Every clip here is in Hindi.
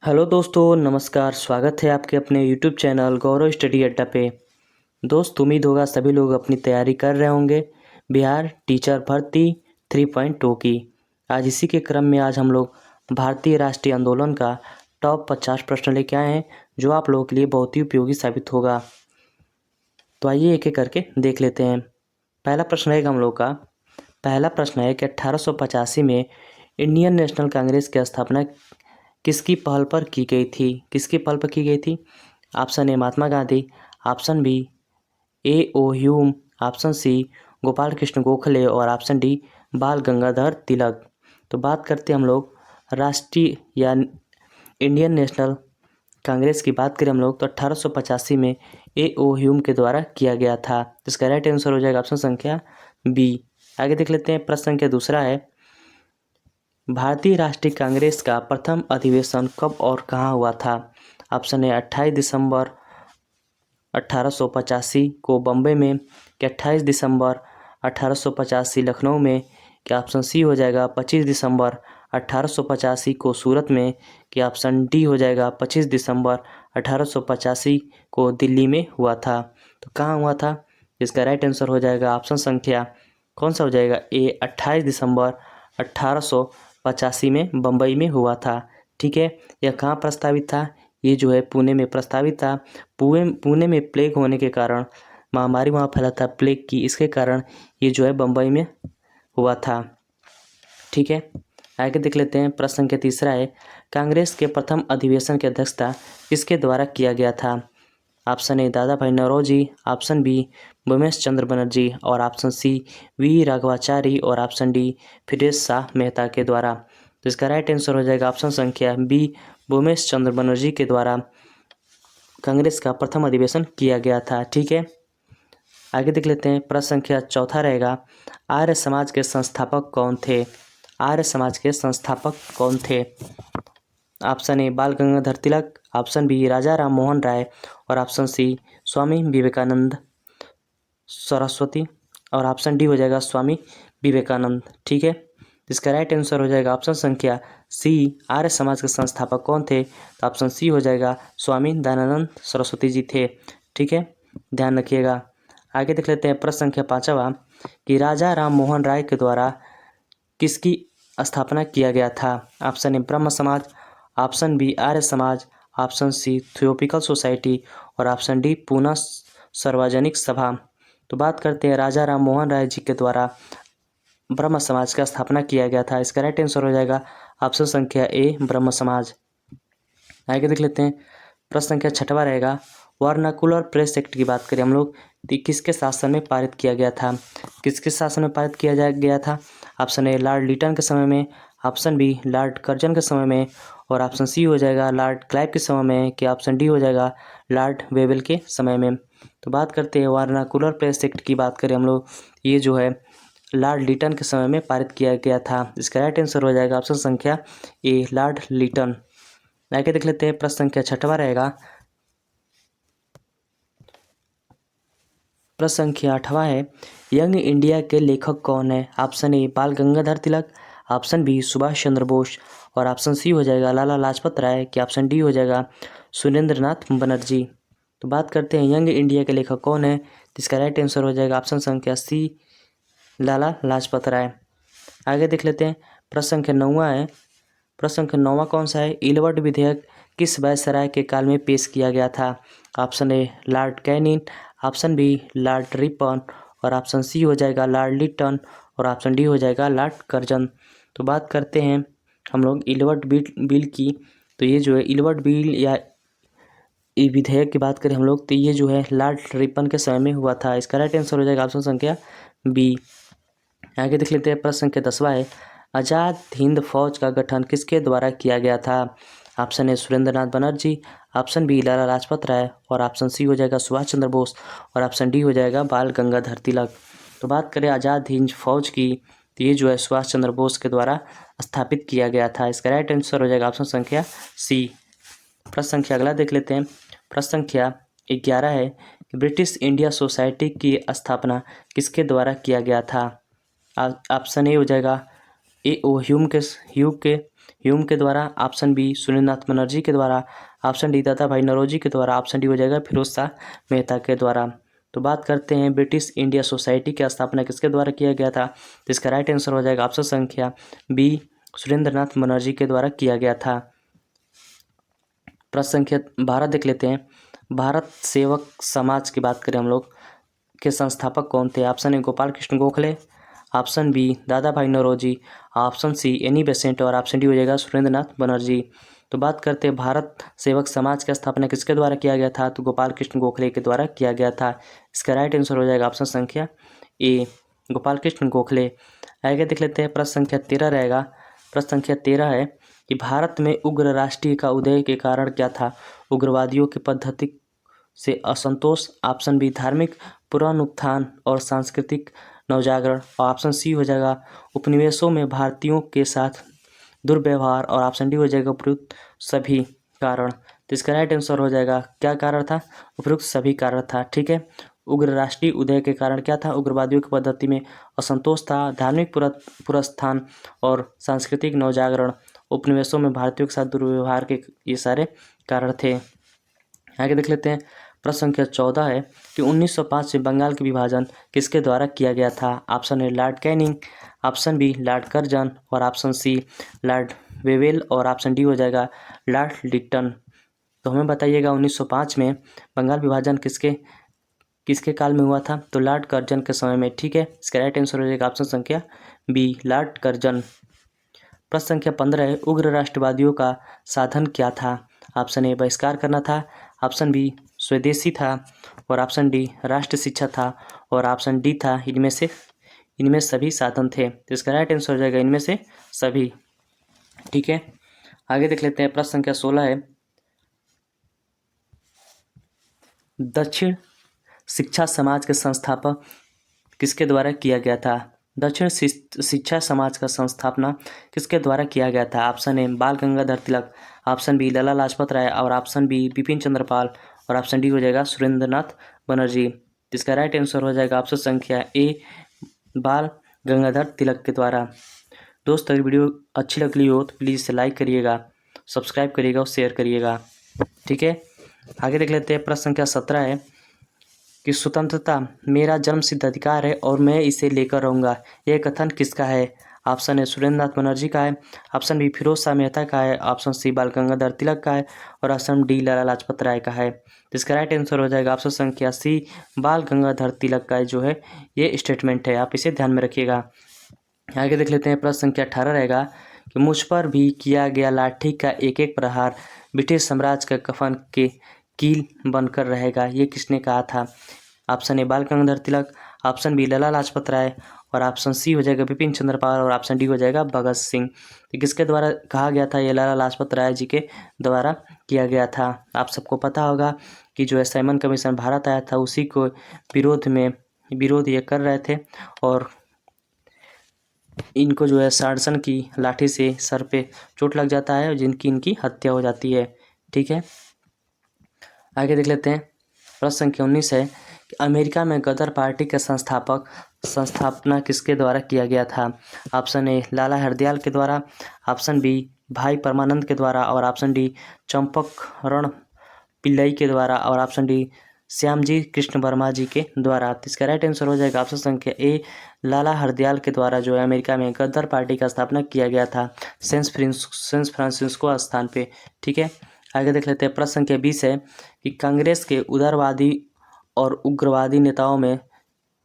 हेलो दोस्तों, नमस्कार। स्वागत है आपके अपने यूट्यूब चैनल गौरव स्टडी अड्डा पे। दोस्त, उम्मीद होगा सभी लोग अपनी तैयारी कर रहे होंगे बिहार टीचर भर्ती 3.2 की। आज इसी के क्रम में आज हम लोग भारतीय राष्ट्रीय आंदोलन का टॉप 50 प्रश्न लेके आए हैं, जो आप लोगों के लिए बहुत ही उपयोगी साबित होगा। तो आइए एक एक करके देख लेते हैं। पहला प्रश्न है हम लोग का। पहला प्रश्न है कि 1885 में इंडियन नेशनल कांग्रेस की स्थापना किसकी पहल पर की गई थी? किसकी पहल पर की गई थी? Option A Mahatma Gandhi, option B A O Hume, option C Gopal Krishna Gokhale और ऑप्शन डी बाल गंगाधर तिलक। तो बात करते हैं हम लोग राष्ट्रीय या इंडियन नेशनल कांग्रेस की बात करें हम लोग तो 1885 में ए ओ ह्यूम के द्वारा किया गया था। इसका राइट आंसर हो जाएगा ऑप्शन संख्या बी। आगे देख लेते हैं। प्रश्न संख्या दूसरा है, भारतीय राष्ट्रीय कांग्रेस का प्रथम अधिवेशन कब और कहाँ हुआ था? ऑप्शन ए 28 दिसंबर 1885 को बम्बई में, कि 28 दिसंबर 1885 लखनऊ में, कि ऑप्शन सी हो जाएगा 25 दिसंबर 1885 को सूरत में, कि ऑप्शन डी हो जाएगा 25 दिसंबर 1885 को दिल्ली में हुआ था। तो कहाँ हुआ था? इसका राइट आंसर हो जाएगा ऑप्शन संख्या कौन सा हो जाएगा? ए 28 दिसंबर 1885 में बम्बई में हुआ था। ठीक है, यह कहाँ प्रस्तावित था? ये जो है पुणे में प्रस्तावित था। पुणे में प्लेग होने के कारण महामारी वहाँ फैला था प्लेग की, इसके कारण ये जो है बम्बई में हुआ था। ठीक है, आगे देख लेते हैं। प्रश्न संख्या तीसरा है, कांग्रेस के प्रथम अधिवेशन की अध्यक्षता किसके द्वारा किया गया था? ऑप्शन ए दादा भाई नौरोजी, ऑप्शन बी उमेश चंद्र बनर्जी और ऑप्शन सी वी राघवाचारी और ऑप्शन डी फिरोज शाह मेहता के द्वारा। तो इसका राइट आंसर हो जाएगा ऑप्शन संख्या बी, उमेश चंद्र बनर्जी के द्वारा कांग्रेस का प्रथम अधिवेशन किया गया था। ठीक है, आगे देख लेते हैं। प्रश्न संख्या चौथा रहेगा, आर्य समाज के संस्थापक कौन थे? आर्य समाज के संस्थापक कौन थे? ऑप्शन ए बाल गंगाधर तिलक, ऑप्शन बी राजा राम मोहन राय और ऑप्शन सी स्वामी विवेकानंद सरस्वती और ऑप्शन डी हो जाएगा स्वामी विवेकानंद। ठीक है, इसका राइट आंसर हो जाएगा ऑप्शन संख्या सी, आर्य समाज के संस्थापक कौन थे? तो ऑप्शन सी हो जाएगा स्वामी दयानंद सरस्वती जी थे। ठीक है, ध्यान रखिएगा। आगे देख लेते हैं। प्रश्न संख्या पाँचवा, कि राजा राम मोहन राय के द्वारा किसकी स्थापना किया गया था? ऑप्शन ए ब्रह्म समाज, option B Arya Samaj, option C थियोपिकल society और ऑप्शन डी पूना सार्वजनिक सभा। तो बात करते हैं राजा राम मोहन राय जी के द्वारा ब्रह्म समाज का स्थापना किया गया था। इसका राइट आंसर हो जाएगा ऑप्शन संख्या ए ब्रह्म समाज। आगे देख लेते हैं। प्रश्न संख्या छठवा रहेगा, वर्नाकुलर प्रेस एक्ट की बात करें हम लोग तो किसके शासन में पारित किया गया था? किसके शासन में पारित किया गया था? ऑप्शन ए लॉर्ड लिटन के समय में, ऑप्शन बी लॉर्ड कर्जन के समय में और ऑप्शन सी हो जाएगा लॉर्ड क्लाइव के समय में, कि ऑप्शन डी हो जाएगा लॉर्ड वेवेल के समय में। तो बात करते हैं वर्नाकुलर प्रेस एक्ट की बात करें हम लोग, ये जो है लॉर्ड लिटन के समय में पारित किया गया था। इसका राइट आंसर हो जाएगा ऑप्शन संख्या ए लॉर्ड लिटन। आगे देख लेते हैं। प्रश्न संख्या छठवा रहेगा। प्रश्न संख्या आठवां है, यंग इंडिया के लेखक कौन है? ऑप्शन ए बाल गंगाधर तिलक, ऑप्शन बी सुभाष चंद्र बोस और ऑप्शन सी हो जाएगा लाला लाजपत राय, कि ऑप्शन डी हो जाएगा सुरेंद्र नाथ बनर्जी। तो बात करते हैं यंग इंडिया के लेखक कौन है, जिसका राइट आंसर हो जाएगा ऑप्शन संख्या सी लाला लाजपत राय। आगे देख लेते हैं। प्रश्न संख्या नौवां है। प्रश्न संख्या नौवां कौन सा है? इलवर्ट विधेयक किस वायसराय के काल में पेश किया गया था? Option A lord Canning, option B lord Ripon और ऑप्शन सी हो जाएगा लॉर्ड लिटन और ऑप्शन डी हो जाएगा लॉर्ड कर्जन। तो बात करते हैं हम लोग इलवर्ट बिल की, तो ये जो है इलवर्ट बिल या विधेयक की बात करें हम लोग तो ये जो है लॉर्ड रिपन के समय में हुआ था। इसका राइट आंसर हो जाएगा ऑप्शन संख्या बी। आगे देख लेते हैं। प्रश्न संख्या 10वां है, आज़ाद हिंद फौज का गठन किसके द्वारा किया गया था? Option A Surendra Nath Banerjee, option B Lala Lajpat Rai और ऑप्शन सी हो जाएगा सुभाष चंद्र बोस और ऑप्शन डी हो जाएगा बाल गंगाधर तिलक। तो बात करें आज़ाद हिंद फौज की, तो ये जो है सुभाष चंद्र बोस के द्वारा स्थापित किया गया था। इसका राइट आंसर हो जाएगा ऑप्शन संख्या सी। प्रश्न संख्या अगला देख लेते हैं। प्रश्न संख्या 11 है कि ब्रिटिश इंडिया सोसाइटी की स्थापना किसके द्वारा किया गया था? ऑप्शन ए हो जाएगा ए ओ ह्यूम के द्वारा, ऑप्शन बी सुरेंद्रनाथ बनर्जी के द्वारा, ऑप्शन डी दादा भाई नौरोजी के द्वारा, ऑप्शन डी हो जाएगा फिरोज शाह मेहता के द्वारा। तो बात करते हैं ब्रिटिश इंडिया सोसाइटी की स्थापना किसके द्वारा किया गया था, तो इसका राइट आंसर हो जाएगा ऑप्शन संख्या बी सुरेंद्रनाथ बनर्जी के द्वारा किया गया था। प्रश्न संख्या 12 देख लेते हैं। भारत सेवक समाज की बात करें हम लोग के संस्थापक कौन थे, option A Gopal Krishna Gokhale, option B Dada Bhai Naoroji, option C Annie Besant और ऑप्शन डी हो जाएगा सुरेंद्रनाथ बनर्जी। तो बात करते हैं भारत सेवक समाज की स्थापना किसके द्वारा किया गया था, तो गोपाल कृष्ण गोखले के द्वारा किया गया था। इसका राइट आंसर हो जाएगा ऑप्शन संख्या ए गोपाल कृष्ण गोखले। आगे देख लेते हैं प्रश्न संख्या 13 रहेगा। प्रश्न संख्या 13 है कि भारत में उग्र राष्ट्रीय का उदय के कारण क्या था, उग्रवादियों की पद्धति से असंतोष, ऑप्शन बी धार्मिक पुनरुत्थान और सांस्कृतिक नवजागरण, और ऑप्शन सी हो जाएगा उपनिवेशों में भारतीयों के साथ दुर्व्यवहार, और ऑप्शन डी हो जाएगा उपयुक्त सभी कारण। तो इसका राइट आंसर हो जाएगा क्या कारण था, उपयुक्त सभी कारण था। ठीक है, उग्र राष्ट्रीय उदय के कारण क्या था, उग्रवादियों की पद्धति में असंतोष था, धार्मिक पुनरुत्थान और सांस्कृतिक नवजागरण, उपनिवेशों में भारतीयों के साथ दुर्व्यवहार के ये सारे कारण थे। आगे देख लेते हैं प्रश्न संख्या 14 है कि 1905 में बंगाल के विभाजन किसके द्वारा किया गया था, option A lord Canning, option B lord Curzon, और ऑप्शन सी लॉर्ड वेवेल, और ऑप्शन डी हो जाएगा लॉर्ड लिटन। तो हमें बताइएगा 1905 में बंगाल विभाजन किसके काल में हुआ था, तो लॉर्ड कर्जन के समय में। ठीक है, इसका राइट आंसर हो जाएगा ऑप्शन संख्या बी लॉर्ड कर्जन। प्रश्न संख्या 15 है उग्र राष्ट्रवादियों का साधन क्या था, ऑप्शन ए बहिष्कार करना था, ऑप्शन बी स्वदेशी था, और ऑप्शन डी राष्ट्र शिक्षा था, और ऑप्शन डी था इनमें सभी साधन थे। तो इसका राइट आंसर हो जाएगा इनमें से सभी। ठीक है, आगे देख लेते हैं प्रश्न संख्या 16 है दक्षिण शिक्षा समाज के संस्थापक किसके द्वारा किया गया था, दक्षिण शिक्षा समाज का संस्थापना किसके द्वारा किया गया था, ऑप्शन ए बाल गंगाधर तिलक, ऑप्शन बी लाला लाजपत राय, और ऑप्शन बी बिपिन चंद्र पाल, और ऑप्शन डी हो जाएगा सुरेंद्रनाथ बनर्जी। इसका राइट आंसर हो जाएगा ऑप्शन संख्या ए बाल गंगाधर तिलक के द्वारा। दोस्त अगर वीडियो अच्छी लगी हो तो प्लीज़ इसे लाइक करिएगा, सब्सक्राइब करिएगा और शेयर करिएगा। ठीक है, आगे देख लेते हैं प्रश्न संख्या 17 है कि स्वतंत्रता मेरा जन्मसिद्ध अधिकार है और मैं इसे लेकर रहूँगा, यह कथन किसका है, ऑप्शन ए सुरेंद्रनाथ बनर्जी का है, ऑप्शन बी फिरोज शाह मेहता का है, ऑप्शन सी बाल गंगाधर तिलक का है, और ऑप्शन डी लाला लाजपत राय का है। तो इसका राइट आंसर हो जाएगा ऑप्शन संख्या सी बाल गंगाधर तिलक का जो है ये स्टेटमेंट है, आप इसे ध्यान में रखिएगा। आगे देख लेते हैं प्रश्न संख्या 18 रहेगा कि मुझ पर भी किया गया लाठी का एक एक प्रहार ब्रिटिश साम्राज्य के कफन के कील बनकर रहेगा, ये किसने कहा था, ऑप्शन ए बाल गंगाधर तिलक, ऑप्शन बी लाला लाजपत राय, और ऑप्शन सी हो जाएगा बिपिन चंद्र पाल, और ऑप्शन डी हो जाएगा भगत सिंह। तो किसके द्वारा कहा गया था, ये लाला लाजपत राय जी के द्वारा किया गया था। आप सबको पता होगा कि जो है साइमन कमीशन भारत आया था उसी को विरोध ये कर रहे थे, और इनको जो है साड़सन की लाठी से सर पे चोट लग जाता है और इनकी हत्या हो जाती है। ठीक है, आगे देख लेते हैं प्रश्न संख्या 19 है कि अमेरिका में गदर पार्टी के संस्थापना किसके द्वारा किया गया था, ऑप्शन ए लाला हरदयाल के द्वारा, ऑप्शन बी भाई परमानंद के द्वारा, और ऑप्शन डी चंपकरण पिल्लई के द्वारा, और ऑप्शन डी श्यामजी कृष्ण वर्मा जी के द्वारा। तो इसका राइट आंसर हो जाएगा ऑप्शन संख्या ए लाला हरदयाल के द्वारा जो है अमेरिका में गदर पार्टी का स्थापना किया गया था सैन फ्रांसिस्को स्थान पे। ठीक है, आगे देख लेते हैं प्रश्न संख्या 20 है कि कांग्रेस के उदारवादी और उग्रवादी नेताओं में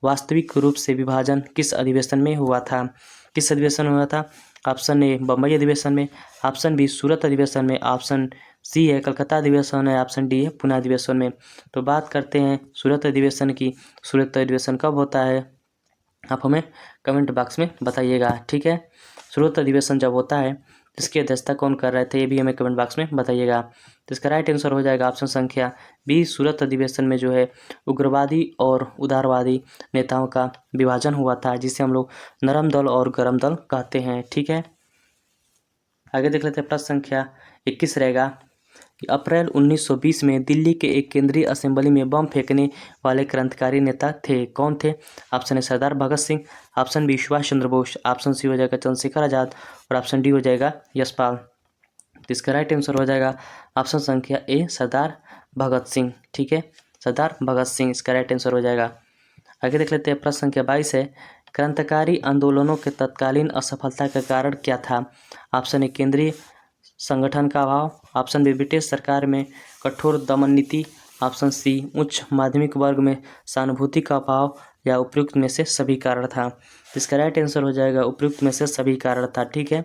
वास्तविक रूप से विभाजन किस अधिवेशन में हुआ था, किस अधिवेशन में हुआ था, ऑप्शन ए बम्बई अधिवेशन में, ऑप्शन बी सूरत अधिवेशन में, ऑप्शन सी है कलकत्ता अधिवेशन है, ऑप्शन डी है पुणे अधिवेशन में। तो बात करते हैं सूरत अधिवेशन की। सूरत अधिवेशन कब होता है आप हमें कमेंट बॉक्स में बताइएगा। ठीक है, सूरत अधिवेशन जब होता है इसकी अध्यक्षता कौन कर रहे थे ये भी हमें कमेंट बॉक्स में बताइएगा। तो इसका राइट आंसर हो जाएगा ऑप्शन संख्या बी सूरत अधिवेशन में जो है उग्रवादी और उदारवादी नेताओं का विभाजन हुआ था, जिसे हम लोग नरम दल और गरम दल कहते हैं। ठीक है, आगे देख लेते हैं प्रश्न संख्या 21 रहेगा कि अप्रैल 1920 में दिल्ली के एक केंद्रीय असेंबली में बम फेंकने वाले क्रांतिकारी नेता थे, कौन थे, option A Sardar Bhagat Singh, option B Subhash Chandra Bose, option C हो जाएगा चंद्रशेखर आजाद, और ऑप्शन डी हो जाएगा यशपाल। तो इसका राइट आंसर हो जाएगा ऑप्शन संख्या ए सरदार भगत सिंह। ठीक है, सरदार भगत सिंह इसका राइट आंसर हो जाएगा। आगे देख लेते हैं, प्रश्न संख्या 22 है, क्रांतिकारी आंदोलनों के तत्कालीन असफलता का कारण क्या था? ऑप्शन ए केंद्रीय संगठन का अभाव, ऑप्शन बी ब्रिटिश सरकार में कठोर दमन नीति, ऑप्शन सी उच्च माध्यमिक वर्ग में सहानुभूति का अभाव, या उपयुक्त में से सभी कारण था। इसका राइट आंसर हो जाएगा उपयुक्त में से सभी कारण था। ठीक है,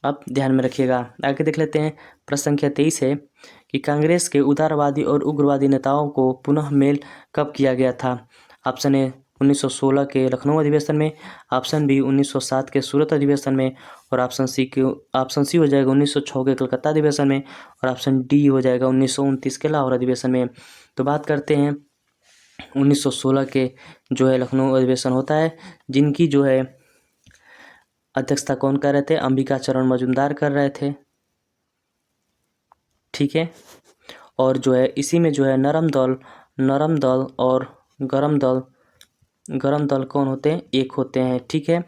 अब ध्यान में रखिएगा। आगे देख लेते हैं, प्रश्न संख्या 23 है कि कांग्रेस के उदारवादी और उग्रवादी नेताओं को पुनः मेल कब किया गया था? ऑप्शन ए 1916 के लखनऊ अधिवेशन में, ऑप्शन बी 1907 के सूरत अधिवेशन में, और ऑप्शन सी हो जाएगा 1906 के कलकत्ता अधिवेशन में, और ऑप्शन डी हो जाएगा 1929 के लाहौर अधिवेशन में। तो बात करते हैं 1916 के जो है लखनऊ अधिवेशन होता है, जिनकी जो है अध्यक्षता कौन कर रहे थे? अंबिका चरण मजूमदार कर रहे थे। ठीक है, और जो है इसी में जो है नरम दल और गरम दल कौन होते हैं? एक होते हैं। ठीक है,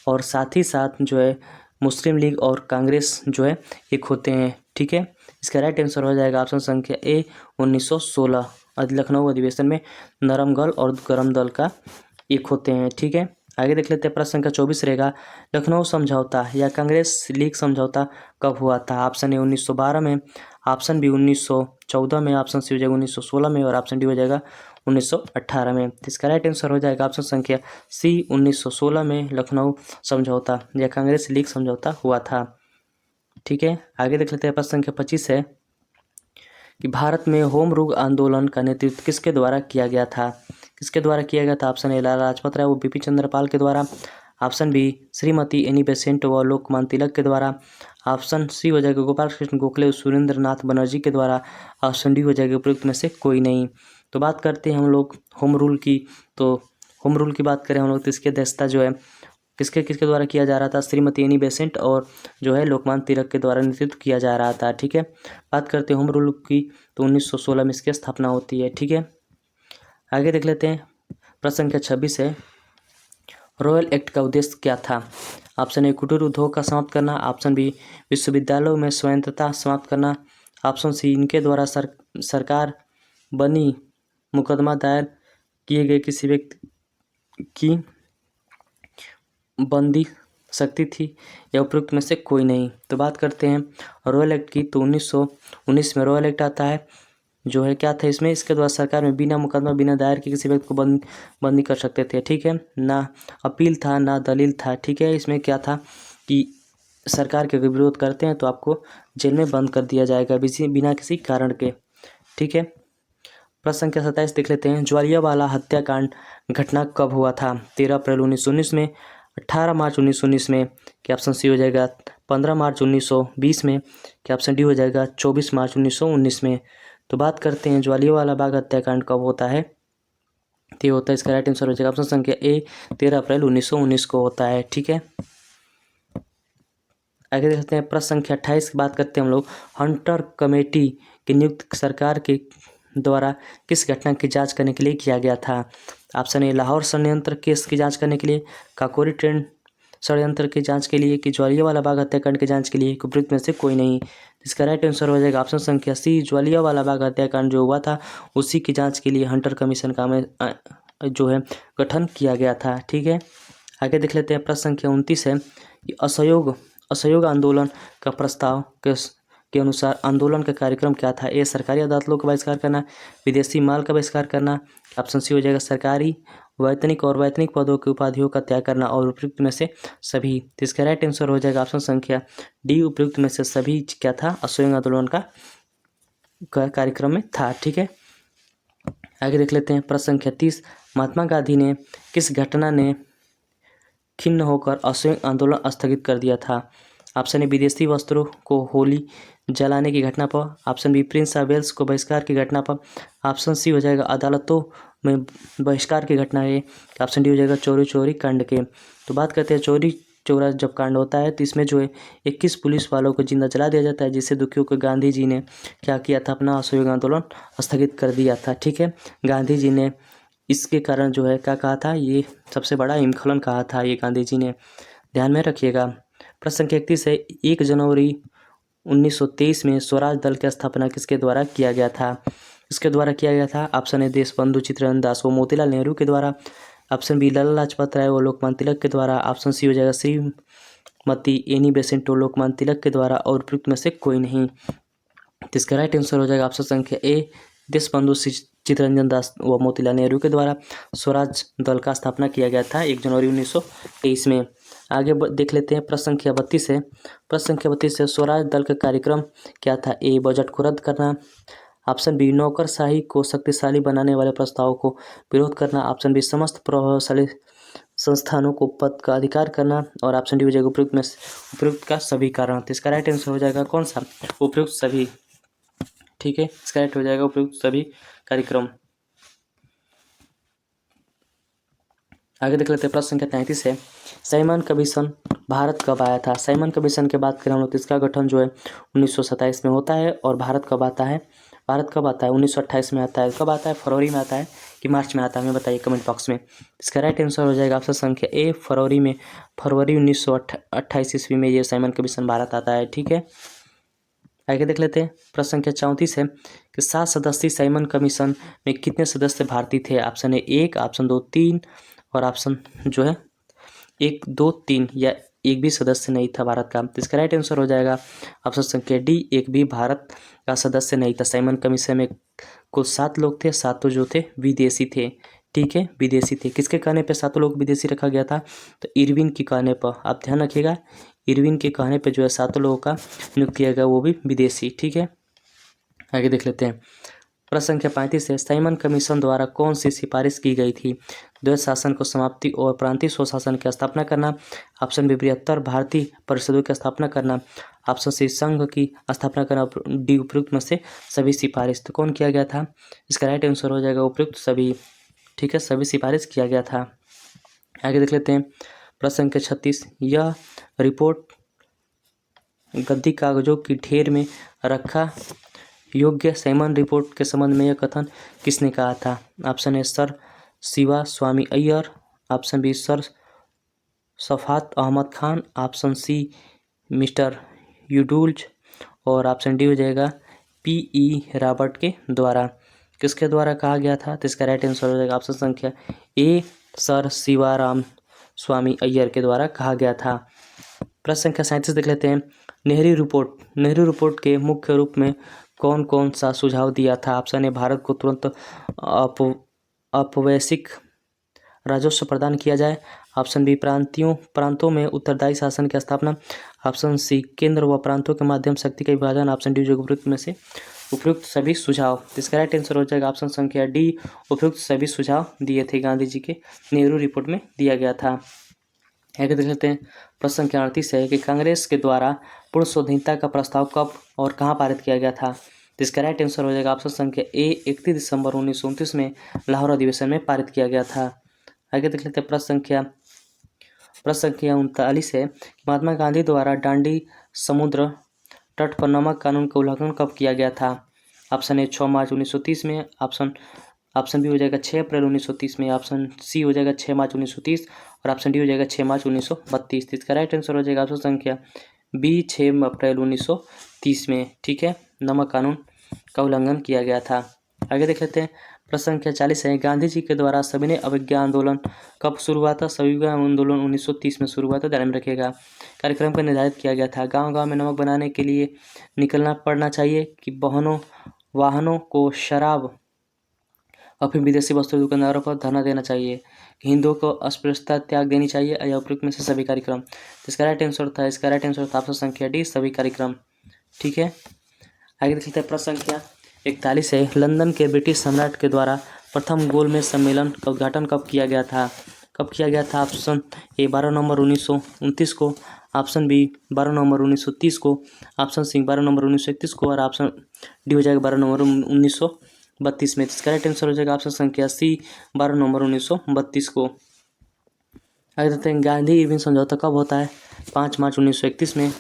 और साथ ही साथ जो है मुस्लिम लीग और कांग्रेस जो है एक होते हैं। ठीक है, इसका राइट आंसर हो जाएगा ऑप्शन संख्या ए 1916 लखनऊ अधिवेशन में नरम दल और गरम दल का एक होते हैं। ठीक है, आगे देख लेते हैं, प्रश्न संख्या 24 रहेगा, लखनऊ समझौता या कांग्रेस लीग समझौता कब हुआ था? ऑप्शन ए 1912 में, ऑप्शन बी 1914 में, ऑप्शन सी हो जाएगा 1916 में, और ऑप्शन डी हो जाएगा 1918 में। तो इसका राइट आंसर हो जाएगा ऑप्शन संख्या सी 1916 में लखनऊ समझौता या कांग्रेस लीग समझौता हुआ था। ठीक है, आगे देख लेते हैं, प्रश्न संख्या 25 है कि भारत में होम रूल आंदोलन का नेतृत्व किसके द्वारा किया गया था? किसके द्वारा किया गया था? ऑप्शन ए लाला लाजपत राय व बिपिन चंद्रपाल के द्वारा, option B Shrimati Annie Besant व लोकमान्य तिलक के द्वारा, ऑप्शन सी हो जाएगा गोपाल कृष्ण गोखले और सुरेंद्र नाथ बनर्जी के द्वारा, ऑप्शन डी हो जाएगा उपयुक्त में से कोई नहीं। तो बात करते हैं हम लोग होम रूल की, तो होम रूल की बात करें हम लोग तो इसकी अध्यक्षता जो है किसके द्वारा किया जा रहा था? श्रीमती एनी बेसेंट और जो है लोकमान्य तिलक के द्वारा नेतृत्व किया जा रहा था। ठीक है, बात करते हैं होम रूल की, तो 1916 में इसकी स्थापना होती है। ठीक है, आगे देख लेते हैं, प्रश्न संख्या 26 है, रॉयल एक्ट का उद्देश्य क्या था? ऑप्शन ए कुटीर उद्योग का समाप्त करना, ऑप्शन बी विश्वविद्यालयों में स्वायत्तता समाप्त करना, ऑप्शन सी इनके द्वारा सरकार बनी मुकदमा दायर किए गए किसी व्यक्ति की बंदी सकती थी, या उपयुक्त में से कोई नहीं। तो बात करते हैं रॉयल एक्ट की, तो 1919 में रॉयल एक्ट आता है, जो है क्या था इसमें? इसके द्वारा सरकार में बिना मुकदमा बिना दायर के किसी व्यक्ति को बंदी कर सकते थे। ठीक है, ना अपील था ना दलील था। ठीक है, इसमें क्या था कि सरकार के अगर विरोध करते हैं तो आपको जेल में बंद कर दिया जाएगा बिना किसी कारण के। ठीक है, प्रश्न संख्या 27 देख लेते हैं, ज्वालियांवाला हत्याकांड घटना कब हुआ था? 13 अप्रैल 1919 में, 18 मार्च 1919 में, क्या ऑप्शन सी हो जाएगा 15 मार्च 1920 में, क्या ऑप्शन डी हो जाएगा 24 मार्च 1919 में। तो बात करते हैं ज्वालियांवाला बाग हत्याकांड कब होता है? तो ये होता है, इसका राइट आंसर हो जाएगा ऑप्शन संख्या ए 13 अप्रैल 1919 को होता है। ठीक है, आगे देखते हैं, प्रश्न संख्या 28 की बात करते हैं हम लोग, हंटर कमेटी की नियुक्त सरकार के द्वारा किस घटना की जांच करने के लिए किया गया था? ऑप्शन ए लाहौर षड्यंत्र केस की जांच करने के लिए, काकोरी ट्रेन षड्यंत्र की जांच के लिए, कि ज्वालियांवाला बाग हत्याकांड की जांच के लिए, उपयुक्त में से कोई नहीं। इसका राइट आंसर हो जाएगा ऑप्शन संख्या सी, ज्वालियांवाला बाग हत्याकांड जो हुआ था उसी की जांच के लिए हंटर कमीशन का जो है गठन किया गया था। ठीक है, आगे देख लेते हैं, प्रश्न संख्या 29 है कि असहयोग आंदोलन का प्रस्ताव के अनुसार आंदोलन का कार्यक्रम क्या था? ए सरकारी अदालतों का बहिष्कार करना, विदेशी माल का बहिष्कार करना, ऑप्शन सी हो जाएगा सरकारी वैतनिक और वैतनिक पदों के उपाधियों का त्याग करना, और उपयुक्त में से सभी। तो इसका राइट आंसर हो जाएगा ऑप्शन संख्या डी, उपयुक्त में से सभी क्या था? असहयोग आंदोलन का कार्यक्रम में था। ठीक है, आगे देख लेते हैं, प्रश्न संख्या 30, महात्मा गांधी ने किस घटना ने खिन्न होकर असहयोग आंदोलन स्थगित कर दिया था? ऑप्शन ए विदेशी वस्त्रों को होली जलाने की घटना पर, option B prince of Wales को बहिष्कार की घटना पर, ऑप्शन सी हो जाएगा अदालतों में बहिष्कार की घटना है, ऑप्शन डी हो जाएगा चोरी कांड के। तो बात करते हैं चोरी चोरा जब कांड होता है तो इसमें जो है 21 पुलिस वालों को जिंदा जला दिया जाता है, जिससे दुखियों को गांधी जी ने क्या किया था? अपना असहयोग आंदोलन स्थगित कर दिया था। ठीक है, गांधी जी ने इसके कारण जो है क्या कहा था? ये सबसे बड़ा हिमस्खलन कहा था ये गांधी जी ने, ध्यान में रखिएगा। प्रश्न संख्या 31 है, 1 जनवरी 1923 में स्वराज दल की स्थापना किसके द्वारा किया गया था? इसके द्वारा किया गया था ऑप्शन ए देशबंधु चित्तरंजन दास व मोतीलाल नेहरू के द्वारा, ऑप्शन बी लाला लाजपत राय व लोकमान्य तिलक के द्वारा, ऑप्शन सी हो जाएगा श्रीमती एनी बेसेंट व लोकमान्य तिलक के द्वारा और उपयुक्त में से कोई नहीं। तो इसका राइट आंसर हो जाएगा ऑप्शन संख्या ए देशबंधु चित्तरंजन दास व मोतीलाल नेहरू के द्वारा स्वराज दल का स्थापना किया गया था 1 जनवरी 1923 में। आगे देख लेते हैं प्रश्न संख्या 32 है। प्रश्न संख्या 32 है स्वराज दल का कार्यक्रम क्या था? ए बजट को रद्द करना, ऑप्शन बी नौकरशाही को शक्तिशाली बनाने वाले प्रस्तावों को विरोध करना, ऑप्शन बी समस्त प्रभावशाली संस्थानों को पद का अधिकार करना, और ऑप्शन डी हो जाएगा उपयुक्त का सभी कारण। तो इसका राइट आंसर हो जाएगा कौन सा? उपयुक्त सभी। ठीक है, इसका राइट हो जाएगा उपयुक्त सभी कार्यक्रम। आगे देख लेते हैं प्रश्न संख्या 33 है। साइमन कमीशन भारत कब आया था? साइमन कमीशन की बात करें हम लोग तो इसका गठन जो है 1927 में होता है। और भारत कब आता है? 1928 में आता है। कब आता है? फरवरी में आता है कि मार्च में आता है? हमें बताइए कमेंट बॉक्स में। इसका राइट आंसर हो जाएगा ऑप्शन संख्या ए फरवरी 1928 ईस्वी में ये साइमन कमीशन भारत आता है। ठीक है, आगे देख लेते हैं प्रश्न संख्या 34 है कि 7 सदस्यीय साइमन कमीशन में कितने सदस्य भारतीय थे? ऑप्शन ए 1, ऑप्शन 2 3, और ऑप्शन जो है 1 2 3 या एक भी सदस्य नहीं था भारत का। तो इसका राइट आंसर हो जाएगा ऑप्शन संख्या डी, एक भी भारत का सदस्य नहीं था। साइमन कमीशन में कुल 7 लोग थे, 7 जो थे विदेशी थे। ठीक है, विदेशी थे। किसके कहने पे 7 लोग विदेशी रखा गया था? तो इरविन के कहने पर। आप ध्यान रखिएगा, इरविन के कहने पे जो है 7 लोगों का नियुक्त किया गया, वो भी विदेशी। ठीक है, आगे देख लेते हैं प्रश्न संख्या 35 है। साइमन कमीशन द्वारा कौन सी सिफारिश की गई थी? द्वैध शासन को समाप्ति और प्रांतीय स्वशासन की स्थापना करना, ऑप्शन बी बृहत्तर भारतीय परिषदों की स्थापना करना, ऑप्शन सी संघ की स्थापना करना, डी उपयुक्त में से सभी सिफारिश। तो कौन किया गया था? इसका राइट आंसर हो जाएगा उपयुक्त सभी। ठीक है, सभी सिफारिश किया गया था। आगे देख लेते हैं प्रश्न संख्या 36। यह रिपोर्ट गद्दी कागजों की ढेर में रखा योग्य साइमन रिपोर्ट के संबंध में यह कथन किसने कहा था? Option A sir Sivaswami Aiyer, option B sir Shafaat Ahmad Khan, option C mister यूडुल्ज, और ऑप्शन डी हो जाएगा पी.ई. रॉबर्ट के द्वारा। किसके द्वारा कहा गया था? तो इसका राइट आंसर हो जाएगा ऑप्शन संख्या ए सर शिवाराम स्वामी अय्यर के द्वारा कहा गया था। प्रश्न संख्या 37 देख लेते हैं। नेहरू रिपोर्ट के मुख्य रूप में कौन कौन सा सुझाव दिया था? ऑप्शन ए भारत को तुरंत अपवैश्विक राजस्व प्रदान किया जाए, ऑप्शन बी प्रांतों में उत्तरदायी शासन की स्थापना, ऑप्शन सी केंद्र व प्रांतों के माध्यम शक्ति का विभाजन, ऑप्शन डी उपयुक्त में से उपयुक्त सभी सुझाव। इसका राइट आंसर हो जाएगा ऑप्शन संख्या डी, उपयुक्त सभी सुझाव दिए थे गांधी जी के नेहरू रिपोर्ट में दिया गया था। आगे देख लेते हैं प्रश्न संख्या 38 है कि कांग्रेस के द्वारा पूर्ण स्वाधीनता का प्रस्ताव कब और कहां पारित किया गया था? तो इसका राइट आंसर हो जाएगा ऑप्शन संख्या ए 31 दिसंबर 1929 में लाहौर अधिवेशन में पारित किया गया था। आगे देख लेते हैं प्रश्न संख्या 39 है। महात्मा गांधी द्वारा दांडी समुद्र तट पर नमक कानून का उल्लंघन कब किया गया था? ऑप्शन ए 6 मार्च 1930 में, ऑप्शन बी हो जाएगा 6 अप्रैल 1930 में, ऑप्शन सी हो जाएगा 6 मार्च 1930, और ऑप्शन डी हो जाएगा 6 मार्च 1932। इसका राइट आंसर हो जाएगा ऑप्शन संख्या बी 6 अप्रैल 1930 में। ठीक है, नमक कानून का उल्लंघन किया गया था। आगे देख लेते हैं प्रश्न संख्या 40 है। गांधी जी के द्वारा सविनय अवज्ञा आंदोलन कब शुरू हुआ था? सविनय आंदोलन 1930 में शुरू हुआ था, ध्यान में रखिएगा। कार्यक्रम का निर्धारित किया गया था। गांव-गांव में नमक बनाने के लिए निकलना पड़ना चाहिए कि वाहनों को शराब और फिर विदेशी वस्तु दुकानदारों पर धरना देना चाहिए, हिंदुओं को अस्पृश्यता त्याग देनी चाहिए, या उपयुक्त में से सभी कार्यक्रम। इसका राइट आंसर था ऑप्शन संख्या डी, सभी कार्यक्रम। ठीक है, आगे देख लेते हैं प्रश्न संख्या 41 है। लंदन के ब्रिटिश सम्राट के द्वारा प्रथम गोलमेज सम्मेलन का उद्घाटन कब किया गया था? ऑप्शन ए 12 नवंबर 1929 को, ऑप्शन बी 12 नवंबर 1930 को, ऑप्शन सी 12 नवंबर 1931 को, और ऑप्शन डी हो जाएगा 12 नवंबर 1932 में। इसका राइट आंसर हो जाएगा ऑप्शन संख्या सी 12 नवंबर 1932 को। आगे देखते हैं गांधी इरविन समझौता कब होता है? 5 मार्च 1931 में,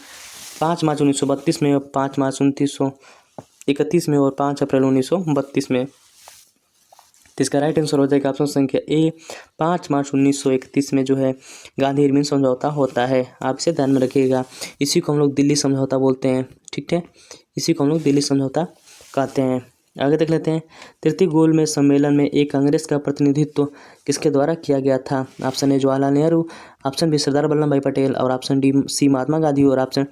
5 मार्च 1932 में, 5 मार्च 1931 में, और 5 अप्रैल 1932 में। तो इसका राइट आंसर हो जाएगा ऑप्शन संख्या ए 5 मार्च 1931 में जो है गांधी इरविन समझौता होता है। आप इसे ध्यान में रखिएगा। इसी को हम लोग दिल्ली समझौता बोलते हैं। ठीक है, इसी को हम लोग दिल्ली समझौता कहते हैं। आगे देख लेते हैं। तृतीय गोलमेज सम्मेलन में एक कांग्रेस का प्रतिनिधित्व किसके द्वारा किया गया था? Option A Jawaharlal Nehru, option B Sardar Vallabhbhai Patel और option D C Mahatma Gandhi और ऑप्शन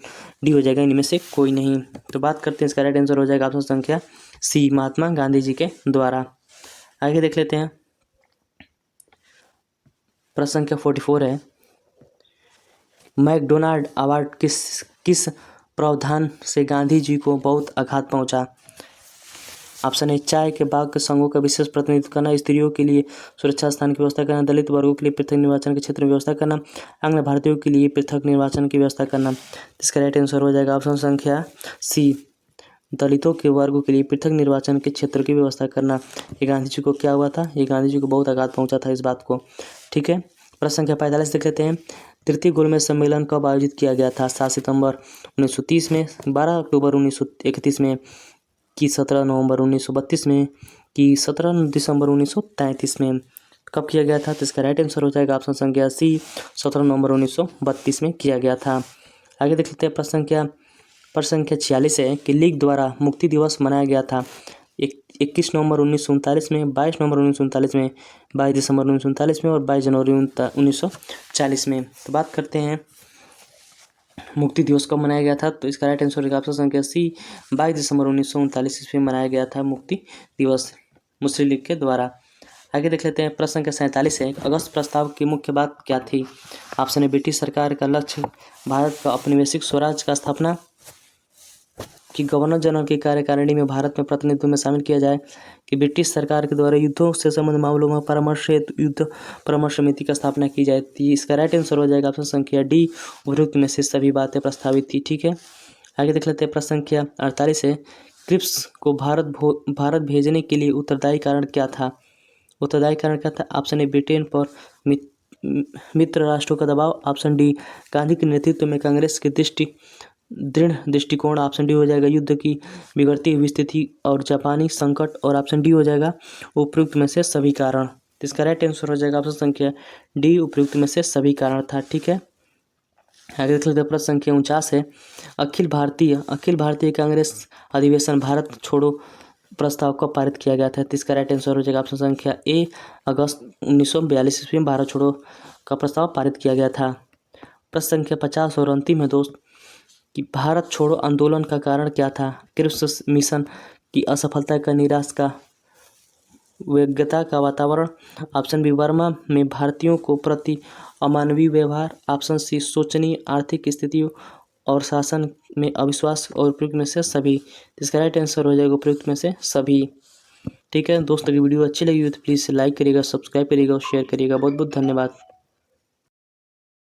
डी हो जाएगा इनमें से कोई नहीं। तो बात करते हैं, इसका राइट आंसर हो जाएगा ऑप्शन संख्या सी महात्मा गांधी जी के द्वारा। आगे देख लेते हैं। प्रश्न संख्या 44 है, मैकडोनाल्ड अवार्ड किस प्रावधान से गांधी जी को बहुत आघात पहुंचा? ऑप्शन ए चाय के बाग के संघों का विशेष प्रतिनिधित्व करना, स्त्रियों के लिए सुरक्षा स्थान की व्यवस्था करना, दलित वर्गों के लिए पृथक निर्वाचन के क्षेत्र में व्यवस्था करना, आंग्ल भारतीयों के लिए पृथक निर्वाचन की व्यवस्था करना। इसका राइट आंसर हो जाएगा ऑप्शन संख्या सी, दलितों के वर्गों के लिए पृथक निर्वाचन के क्षेत्र की व्यवस्था करना। ये गांधी जी को क्या हुआ था? ये गांधी जी को बहुत आघात पहुंचा था इस बात को। ठीक है, प्रश्न संख्या 45 देख लेते हैं। तृतीय गोलमेज सम्मेलन कब आयोजित किया गया था? 7 सितंबर 1930 में, 12 अक्टूबर 1931 में, कि 17 नवंबर 1932 में, कि 17 दिसंबर 1933 में? कब किया गया था? तो इसका राइट आंसर हो जाएगा ऑप्शन संख्या सी, 17 नवंबर 1932 में किया गया था। आगे देख लेते हैं। प्रश्न संख्या 46 है कि लीग द्वारा मुक्ति दिवस मनाया गया था 21 नवंबर 1939 में, 22 नवंबर 1939 में, 22 दिसंबर 1939 में और 22 जनवरी 1940 में। तो बात करते हैं मुक्ति दिवस कब मनाया गया था? तो इसका राइट आंसर होगा ऑप्शन संख्या सी, 22 दिसंबर 1939 ईस्वी में मनाया गया था मुक्ति दिवस मुस्लिम लीग के द्वारा। आगे देख लेते हैं। प्रश्न संख्या 47 है, अगस्त प्रस्ताव की मुख्य बात क्या थी? ऑप्शन ए ब्रिटिश सरकार का लक्ष्य भारत का औपनिवेशिक स्वराज का स्थापना, कि गवर्नर जनरल की कार्यकारिणी में भारत में प्रतिनिधित्व में शामिल किया जाए, कि ब्रिटिश सरकार के द्वारा युद्धों से संबंधित मामलों में परामर्श हेतु युद्ध परामर्श समिति का स्थापना की जाए थी। इसका राइट आंसर हो जाएगा ऑप्शन संख्या डी, उपरोक्त में से सभी बातें प्रस्तावित थी। ठीक है, आगे देख लेते हैं। प्रश्न संख्या 48 है, क्रिप्स को भारत भेजने के लिए उत्तरदायी कारण क्या था? उत्तरदायी कारण क्या था? ऑप्शन ए ब्रिटेन पर मित्र राष्ट्रों का दबाव, ऑप्शन डी गांधी के नेतृत्व में कांग्रेस की दृढ़ दृष्टिकोण, ऑप्शन डी हो जाएगा युद्ध की बिगड़ती हुई स्थिति और जापानी संकट, और ऑप्शन डी हो जाएगा उपयुक्त में से सभी कारण। तो इसका राइट आंसर हो जाएगा ऑप्शन संख्या डी, उपयुक्त में से सभी कारण था। ठीक है, आगे देख लेते हैं। प्रश्न संख्या 49 है, अखिल भारतीय कांग्रेस अधिवेशन भारत छोड़ो प्रस्ताव कब पारित किया गया था? तो इसका राइट आंसर हो जाएगा ऑप्शन संख्या ए, अगस्त 1942 ईस्वी में भारत छोड़ो का प्रस्ताव पारित किया गया था। प्रश्न संख्या 50 और अंतिम है दोस्त, कि भारत छोड़ो आंदोलन का कारण क्या था? क्रिप्स मिशन की असफलता का निराश का व्यग्रता का वातावरण, ऑप्शन बी वर्मा में भारतीयों को प्रति अमानवीय व्यवहार, ऑप्शन सी शोचनीय आर्थिक स्थितियों और शासन में अविश्वास, और उपयुक्त में से सभी। इसका राइट आंसर हो जाएगा उपयुक्त में से सभी। ठीक है दोस्तों, की वीडियो अच्छी लगी हो तो प्लीज़ लाइक करिएगा, सब्सक्राइब करिएगा और शेयर करिएगा। बहुत बहुत धन्यवाद।